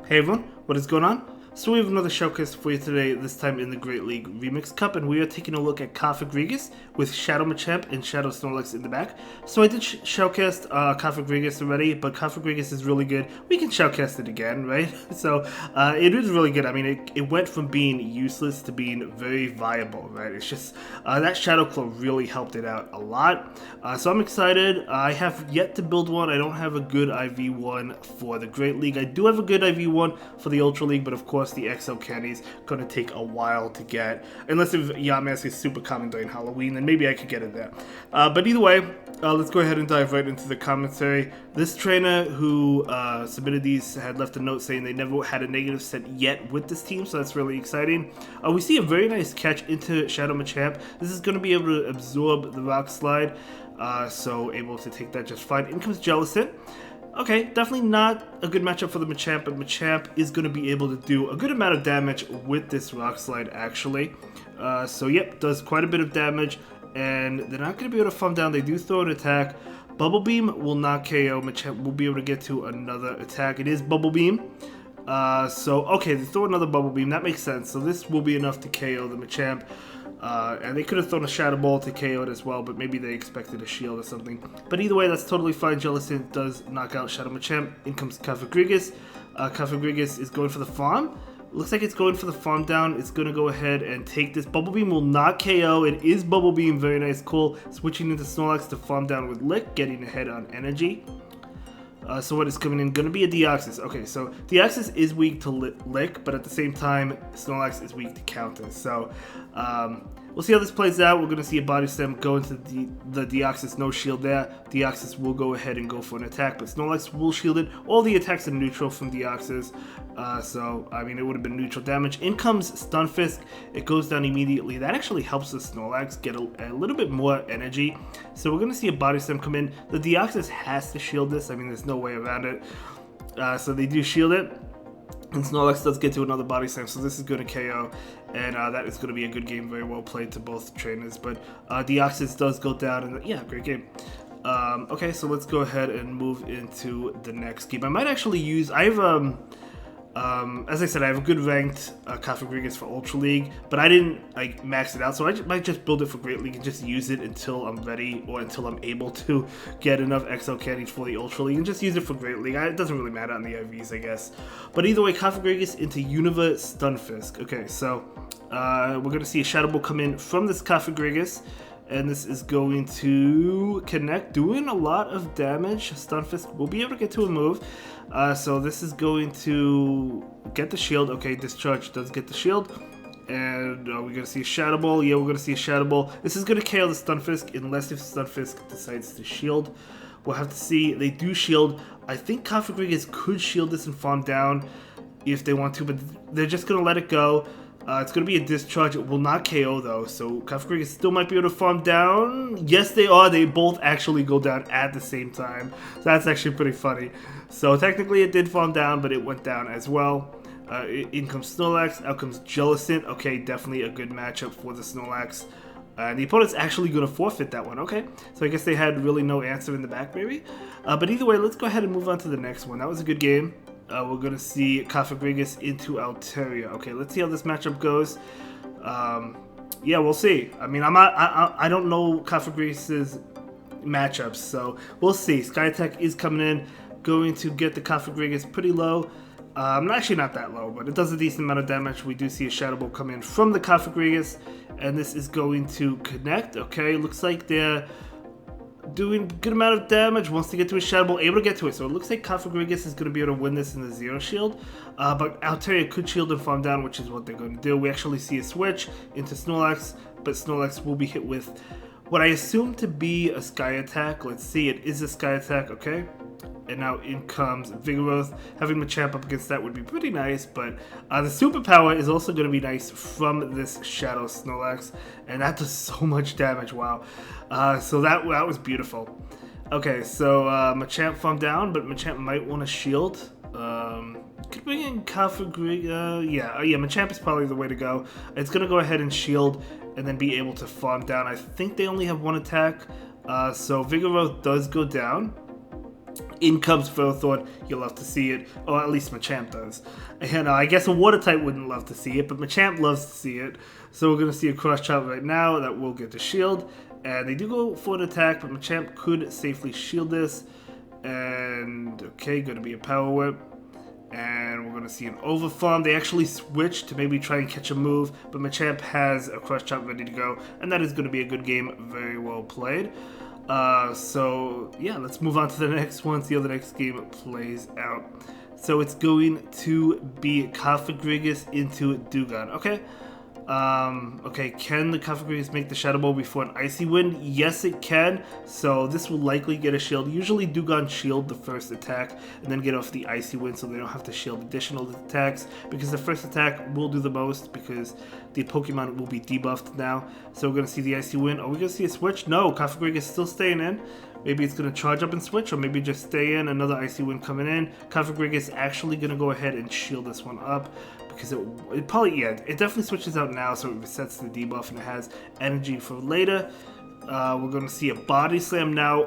Hey everyone, what is going on? So we have another showcase for you today, this time in the Great League Remix Cup, and we are taking a look at Cofagrigus with Shadow Machamp and Shadow Snorlax in the back. So I did showcast Cofagrigus already, but Cofagrigus is really good. We can showcast it again, right? So it is really good. I mean, it went from being useless to being very viable, right? It's just that Shadow Claw really helped it out a lot. So I'm excited. I have yet to build one. I don't have a good IV1 for the Great League. I do have a good IV1 for the Ultra League, but of course the XL candy's gonna take a while to get, unless if Yamask is super common during Halloween, then maybe I could get it there. But either way, let's go ahead and dive right into the commentary. This trainer who submitted these had left a note saying they never had a negative set yet with this team, so that's really exciting. We see a very nice catch into Shadow Machamp. This is going to be able to absorb the Rock Slide, so able to take that just fine. In comes Jellicent. Okay, definitely not a good matchup for the Machamp, but Machamp is going to be able to do a good amount of damage with this Rock Slide, actually. So yep, does quite a bit of damage, and they're not going to be able to farm down. They do throw an attack. Bubble Beam will not KO. Machamp will be able to get to another attack. It is Bubble Beam. So, okay, they throw another Bubble Beam. That makes sense. So this will be enough to KO the Machamp. And they could have thrown a Shadow Ball to KO it as well, but maybe they expected a shield or something. But either way, that's totally fine. Jellicent does knock out Shadow Machamp. In comes Cofagrigus. Cofagrigus is going for the farm. Looks like it's going for the farm down. It's going to go ahead and take this. Bubble Beam will not KO. It is Bubble Beam. Very nice. Cool. Switching into Snorlax to farm down with Lick. Getting ahead on energy. So what is coming in? Going to be a Deoxys. Okay, so Deoxys is weak to Lick, but at the same time, Snorlax is weak to Counter. So we'll see how this plays out. We're going to see a Body Slam go into the Deoxys, no shield there. Deoxys will go ahead and go for an attack, but Snorlax will shield it. All the attacks are neutral from Deoxys, so I mean, it would have been neutral damage. In comes Stunfisk. It goes down immediately. That actually helps the Snorlax get a little bit more energy. So we're going to see a Body Slam come in. The Deoxys has to shield this. I mean, there's no way around it. So they do shield it. And Snorlax does get to another Body Slam, so this is going to KO, and that is going to be a good game, very well played to both trainers, but Deoxys does go down, and yeah, great game. Okay, so let's go ahead and move into the next game. I might actually use, I have, as I said, I have a good ranked Cofagrigus for Ultra League, but I didn't like max it out, so I might just build it for Great League and just use it until I'm ready or until I'm able to get enough XL candies for the Ultra League and just use it for Great League. It doesn't really matter on the IVs, I guess. But either way, Cofagrigus into Unova Stunfisk. Okay, so we're going to see a Shadow Ball come in from this Cofagrigus. And this is going to connect, doing a lot of damage. Stunfisk will be able to get to a move. So this is going to get the shield. Okay, Discharge does get the shield. And we're going to see a Shadow Ball. Yeah, we're going to see a Shadow Ball. This is going to KO the Stunfisk unless if Stunfisk decides to shield. We'll have to see. They do shield. I think Cofagrigus could shield this and farm down if they want to, but they're just going to let it go. It's going to be a Discharge. It will not KO, though, so Cofagrigus still might be able to farm down. Yes, they are. They both actually go down at the same time. So that's actually pretty funny. So technically it did farm down, but it went down as well. In comes Snorlax. Out comes Jellicent. Okay, definitely a good matchup for the Snorlax. And the opponent's actually going to forfeit that one. Okay, so I guess they had really no answer in the back, maybe. But either way, let's go ahead and move on to the next one. That was a good game. We're going to see Cofagrigus into Altaria. Okay, let's see how this matchup goes. Yeah, we'll see. I mean, I don't know Cofagrigus' matchups, so we'll see. Sky Attack is coming in, going to get the Cofagrigus pretty low. Actually not that low, but it does a decent amount of damage. We do see a Shadow Ball come in from the Cofagrigus, and this is going to connect. Okay, looks like they're doing a good amount of damage. Wants to get to a Shadow Ball, able to get to it. So it looks like Cofagrigus is going to be able to win this in the Zero Shield. But Altaria could shield and farm down, which is what they're going to do. We actually see a switch into Snorlax, but Snorlax will be hit with what I assume to be a Sky Attack. Let's see, it is a Sky Attack, okay. And now in comes Vigoroth. Having Machamp up against that would be pretty nice, but the superpower is also going to be nice from this Shadow Snorlax, and that does so much damage, wow. So that was beautiful. Okay, so Machamp farmed down, but Machamp might want to shield. Could bring in Cofagrigus. Yeah, Machamp is probably the way to go. It's going to go ahead and shield and then be able to farm down. I think they only have one attack, so Vigoroth does go down. In comes Ferrothorn, you'll love to see it, or at least Machamp does. And I guess a Water type wouldn't love to see it, but Machamp loves to see it. So we're going to see a Cross Chop right now that will get the shield. And they do go for an attack, but Machamp could safely shield this. And okay, going to be a Power Whip. And we're going to see an Overfarm. They actually switch to maybe try and catch a move, but Machamp has a Cross Chop ready to go. And that is going to be a good game, very well played. So yeah, let's move on to the next one, see how the next game plays out. So it's going to be Cofagrigus into Dewgong. Okay. Okay, can the Cofagrigus make the Shadow Ball before an Icy Wind? Yes, it can. So this will likely get a shield. Usually Dewgong shield the first attack and then get off the Icy Wind so they don't have to shield additional attacks, because the first attack will do the most because the Pokemon will be debuffed now. So we're going to see the Icy Wind. Are we going to see a switch? No, Cofagrigus is still staying in. Maybe it's going to charge up and switch, or maybe just stay in. Another Icy Wind coming in. Cofagrigus is actually going to go ahead and shield this one up, because it probably, yeah, it definitely switches out now, so it resets the debuff and it has energy for later. We're going to see a Body Slam now,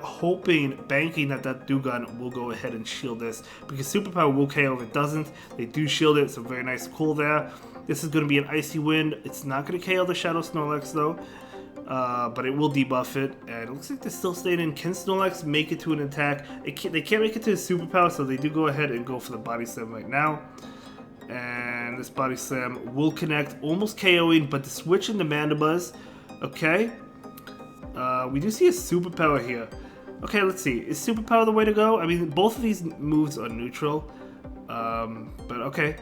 banking that Dewgong will go ahead and shield this, because Superpower will KO if it doesn't. They do shield it, so very nice cool there. This is going to be an Icy Wind. It's not going to KO the Shadow Snorlax though. But it will debuff it, and it looks like they're still staying in. Can Snorlax make it to an attack? They can't make it to a Superpower, so they do go ahead and go for the Body Slam right now. And this Body Slam will connect, almost KOing, but the switch into Mandibuzz. Okay. We do see a Superpower here. Okay, let's see. Is Superpower the way to go? I mean, both of these moves are neutral. But okay.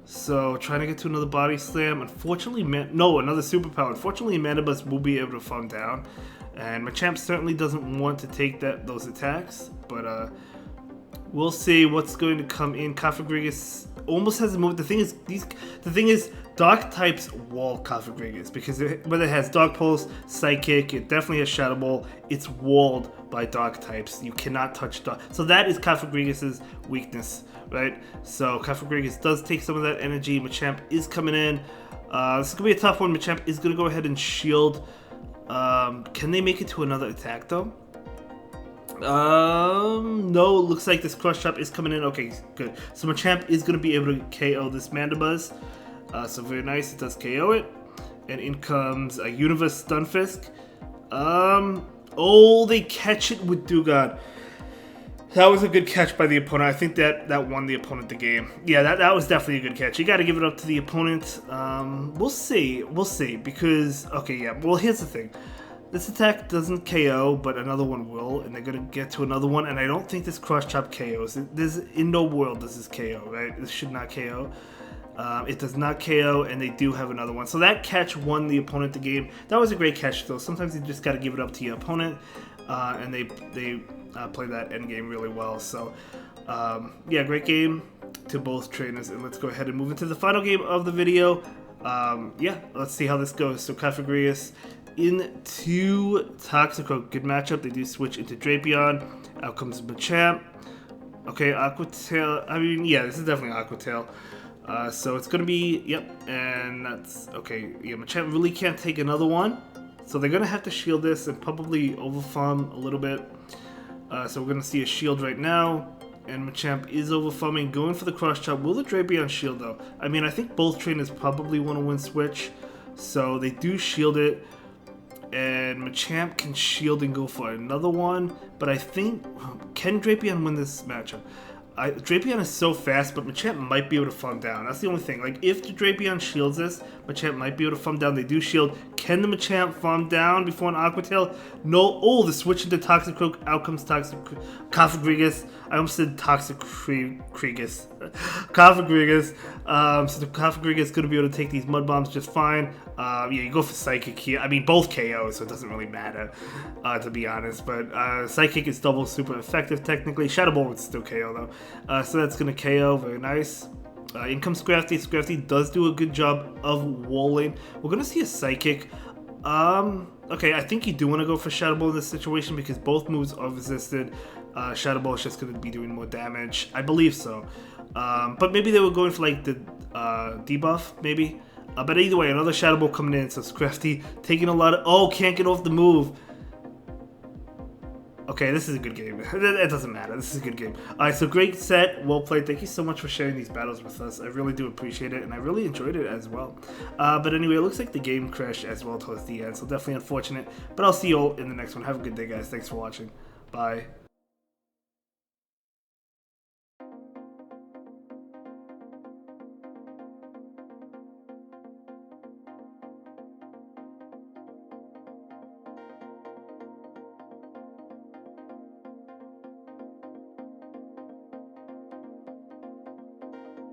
So, trying to get to another Body Slam. Unfortunately, another Superpower. Unfortunately, Mandibuzz will be able to farm down. And Machamp certainly doesn't want to take those attacks. But, we'll see what's going to come in. Cofagrigus almost has a move. The thing is, Dark types wall Cofagrigus, because whether it has Dark Pulse, Psychic, it definitely has Shadow Ball, it's walled by Dark types. You cannot touch Dark. So that is Cofagrigus' weakness, right? So Cofagrigus does take some of that energy. Machamp is coming in. This is going to be a tough one. Machamp is going to go ahead and shield. Can they make it to another attack, though? No, it looks like this Cross Chop is coming in. Okay, good. So Machamp is going to be able to KO this Mandibuzz. So very nice, it does KO it. And in comes a Universe Stunfisk. Oh, they catch it with Dewgong. That was a good catch by the opponent. I think that won the opponent the game. Yeah, that was definitely a good catch. You got to give it up to the opponent. We'll see, because, okay, yeah, well, here's the thing. This attack doesn't KO, but another one will, and they're going to get to another one, and I don't think this Cross Chop KOs. In no world does this KO, right? This should not KO. It does not KO, and they do have another one. So that catch won the opponent the game. That was a great catch, though. Sometimes you just got to give it up to your opponent, and they play that end game really well. So, yeah, great game to both trainers. And let's go ahead and move into the final game of the video. Yeah, let's see how this goes. So Cofagrigus into Toxicroak. Good matchup. They do switch into Drapion. Out comes Machamp. Okay, Aqua Tail. I mean, yeah, this is definitely Aqua Tail. So it's gonna be, yep, and that's okay. Yeah, Machamp really can't take another one, so they're gonna have to shield this and probably overfarm a little bit. So we're gonna see a shield right now, and Machamp is overfarming, going for the Cross Chop. Will the Drapion shield though? I mean, I think both trainers probably want to win switch, so they do shield it. And Machamp can shield and go for another one, but I think, can Drapion win this matchup? Drapion is so fast, but Machamp might be able to farm down. That's the only thing. Like, if the Drapion shields this, Machamp might be able to farm down. They do shield. Can the Machamp farm down before an Aqua Tail? No. Oh, the switch into Toxicroak. Out comes Cofagrigus. I almost said Cofagrigus. So the Cofagrigus is going to be able to take these Mud Bombs just fine. Yeah, you go for Psychic here. I mean, both KO, so it doesn't really matter, to be honest. But Psychic is double super effective, technically. Shadow Ball would still KO, though. So that's going to KO. Very nice. In comes Scrafty. Scrafty does do a good job of walling. We're going to see a Psychic. Okay, I think you do want to go for Shadow Ball in this situation because both moves are resisted. Shadow Ball is just going to be doing more damage. I believe so. But maybe they were going for, like, the debuff, maybe. But either way, another Shadow Ball coming in. So Scrafty taking a lot of... Oh, can't get off the move. Okay, this is a good game. It doesn't matter. This is a good game. Alright, so great set. Well played. Thank you so much for sharing these battles with us. I really do appreciate it, and I really enjoyed it as well. But anyway, it looks like the game crashed as well towards the end, so definitely unfortunate. But I'll see you all in the next one. Have a good day, guys. Thanks for watching. Bye.